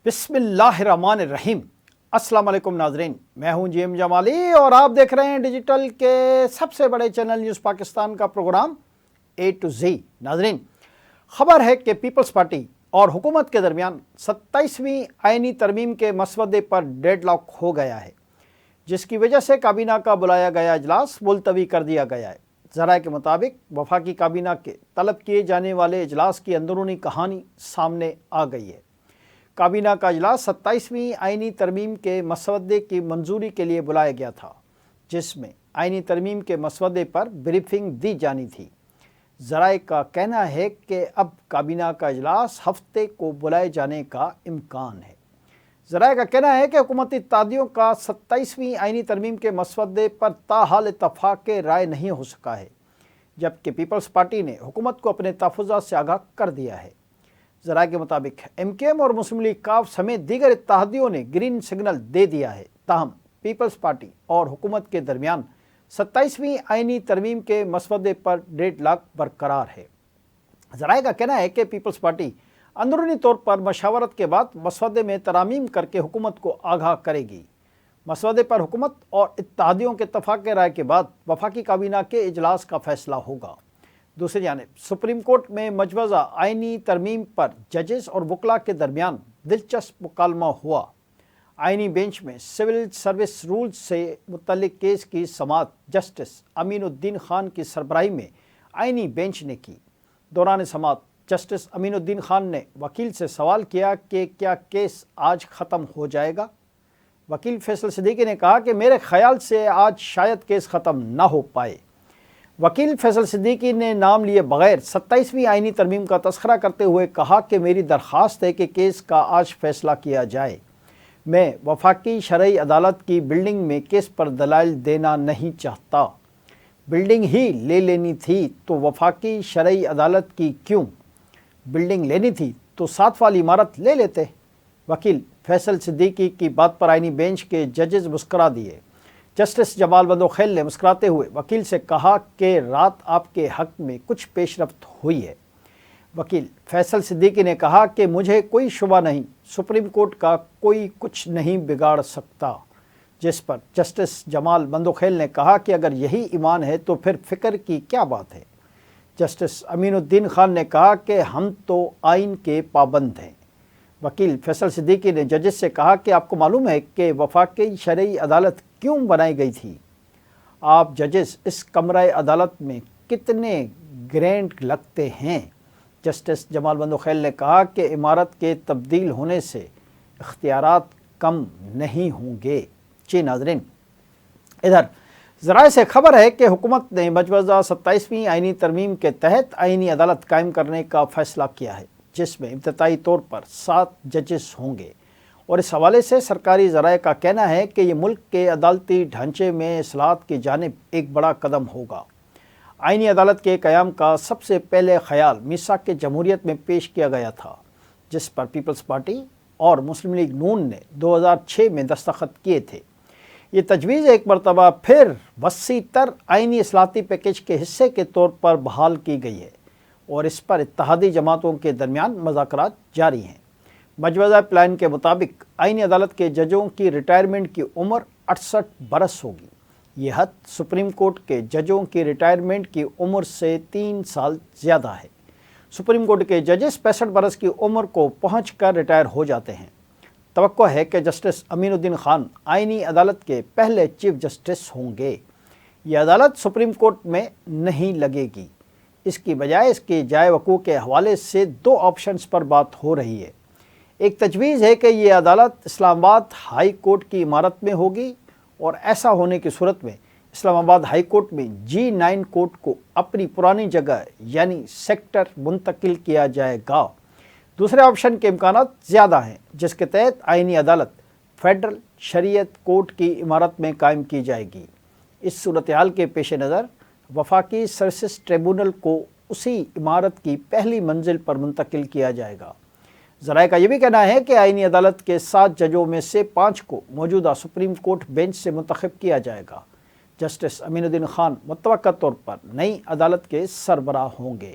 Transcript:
بسم اللہ الرحمن الرحیم۔ السلام علیکم ناظرین، میں ہوں جی ایم جمالی اور آپ دیکھ رہے ہیں ڈیجیٹل کے سب سے بڑے چینل نیوز پاکستان کا پروگرام اے ٹو زی۔ ناظرین، خبر ہے کہ پیپلز پارٹی اور حکومت کے درمیان 27ویں آئینی ترمیم کے مسودے پر ڈیڈ لاک ہو گیا ہے، جس کی وجہ سے کابینہ کا بلایا گیا اجلاس ملتوی کر دیا گیا ہے۔ ذرائع کے مطابق وفاقی کابینہ کے طلب کیے جانے والے اجلاس کی اندرونی کہانی سامنے آ گئی ہے۔ کابینہ کا اجلاس 27ویں آئینی ترمیم کے مسودے کی منظوری کے لیے بلایا گیا تھا، جس میں آئینی ترمیم کے مسودے پر بریفنگ دی جانی تھی۔ ذرائع کا کہنا ہے کہ اب کابینہ کا اجلاس ہفتے کو بلائے جانے کا امکان ہے۔ ذرائع کا کہنا ہے کہ حکومتی اتحادیوں کا 27ویں آئینی ترمیم کے مسودے پر تاحال اتفاق رائے نہیں ہو سکا ہے، جبکہ پیپلز پارٹی نے حکومت کو اپنے تحفظات سے آگاہ کر دیا ہے۔ ذرائع کے مطابق ایم کیو ایم اور مسلم لیگ کاف سمیت دیگر اتحادیوں نے گرین سگنل دے دیا ہے، تاہم پیپلز پارٹی اور حکومت کے درمیان 27ویں آئینی ترمیم کے مسودے پر ڈیڈ لاک برقرار ہے۔ ذرائع کا کہنا ہے کہ پیپلز پارٹی اندرونی طور پر مشاورت کے بعد مسودے میں ترامیم کر کے حکومت کو آگاہ کرے گی۔ مسودے پر حکومت اور اتحادیوں کے اتفاق رائے کے بعد وفاقی کابینہ کے اجلاس کا فیصلہ ہوگا۔ دوسری جانب سپریم کورٹ میں مجوزہ آئینی ترمیم پر ججز اور وکلاء کے درمیان دلچسپ مکالمہ ہوا۔ آئینی بینچ میں سول سروس رولز سے متعلق کیس کی سماعت جسٹس امین الدین خان کی سربراہی میں آئینی بینچ نے کی۔ دوران سماعت جسٹس امین الدین خان نے وکیل سے سوال کیا کہ کیا کیس آج ختم ہو جائے گا؟ وکیل فیصل صدیقی نے کہا کہ میرے خیال سے آج شاید کیس ختم نہ ہو پائے۔ وکیل فیصل صدیقی نے نام لیے بغیر 27ویں آئینی ترمیم کا تذکرہ کرتے ہوئے کہا کہ میری درخواست ہے کہ کیس کا آج فیصلہ کیا جائے۔ میں وفاقی شرعی عدالت کی بلڈنگ میں کیس پر دلائل دینا نہیں چاہتا۔ بلڈنگ ہی لے لینی تھی تو وفاقی شرعی عدالت کی کیوں؟ بلڈنگ لینی تھی تو 7 والی عمارت لے لیتے۔ وکیل فیصل صدیقی کی بات پر آئینی بینچ کے ججز مسکرا دیے۔ جسٹس جمال بندوخیل نے مسکراتے ہوئے وکیل سے کہا کہ رات آپ کے حق میں کچھ پیش رفت ہوئی ہے۔ وکیل فیصل صدیقی نے کہا کہ مجھے کوئی شبہ نہیں، سپریم کورٹ کا کوئی کچھ نہیں بگاڑ سکتا، جس پر جسٹس جمال بندوخیل نے کہا کہ اگر یہی ایمان ہے تو پھر فکر کی کیا بات ہے۔ جسٹس امین الدین خان نے کہا کہ ہم تو آئین کے پابند ہیں۔ وکیل فیصل صدیقی نے ججز سے کہا کہ آپ کو معلوم ہے کہ وفاقی شرعی عدالت کیوں بنائی گئی تھی؟ آپ ججز اس کمرہ عدالت میں کتنے گرینڈ لگتے ہیں؟ جسٹس جمال بندوخیل نے کہا کہ عمارت کے تبدیل ہونے سے اختیارات کم نہیں ہوں گے۔ جی ناظرین، ادھر ذرائع سے خبر ہے کہ حکومت نے مجوزہ 27ویں آئینی ترمیم کے تحت آئینی عدالت قائم کرنے کا فیصلہ کیا ہے، جس میں ابتدائی طور پر 7 ججز ہوں گے، اور اس حوالے سے سرکاری ذرائع کا کہنا ہے کہ یہ ملک کے عدالتی ڈھانچے میں اصلاحات کی جانب ایک بڑا قدم ہوگا۔ آئینی عدالت کے قیام کا سب سے پہلے خیال میثاق جمہوریت میں پیش کیا گیا تھا، جس پر پیپلز پارٹی اور مسلم لیگ نون نے 2006 میں دستخط کیے تھے۔ یہ تجویز ایک مرتبہ پھر وسیع تر آئینی اصلاحاتی پیکیج کے حصے کے طور پر بحال کی گئی ہے، اور اس پر اتحادی جماعتوں کے درمیان مذاکرات جاری ہیں۔ مجوزہ پلان کے مطابق آئینی عدالت کے ججوں کی ریٹائرمنٹ کی عمر 68 برس ہوگی۔ یہ حد سپریم کورٹ کے ججوں کی ریٹائرمنٹ کی عمر سے 3 سال زیادہ ہے۔ سپریم کورٹ کے ججز 65 برس کی عمر کو پہنچ کر ریٹائر ہو جاتے ہیں۔ توقع ہے کہ جسٹس امین الدین خان آئینی عدالت کے پہلے چیف جسٹس ہوں گے۔ یہ عدالت سپریم کورٹ میں نہیں لگے گی، اس کی بجائے اس کے جائے وقوع کے حوالے سے 2 آپشنز پر بات ہو رہی ہے۔ ایک تجویز ہے کہ یہ عدالت اسلام آباد ہائی کورٹ کی عمارت میں ہوگی، اور ایسا ہونے کی صورت میں اسلام آباد ہائی کورٹ میں G9 کورٹ کو اپنی پرانی جگہ یعنی سیکٹر منتقل کیا جائے گا۔ دوسرے آپشن کے امکانات زیادہ ہیں، جس کے تحت آئینی عدالت فیڈرل شریعت کورٹ کی عمارت میں قائم کی جائے گی۔ اس صورتحال کے پیش نظر وفاقی سروسز ٹریبونل کو اسی عمارت کی پہلی منزل پر منتقل کیا جائے گا۔ ذرائع کا یہ بھی کہنا ہے کہ آئینی عدالت کے 7 ججوں میں سے 5 کو موجودہ سپریم کورٹ بینچ سے منتخب کیا جائے گا۔ جسٹس امین الدین خان متوقع طور پر نئی عدالت کے سربراہ ہوں گے۔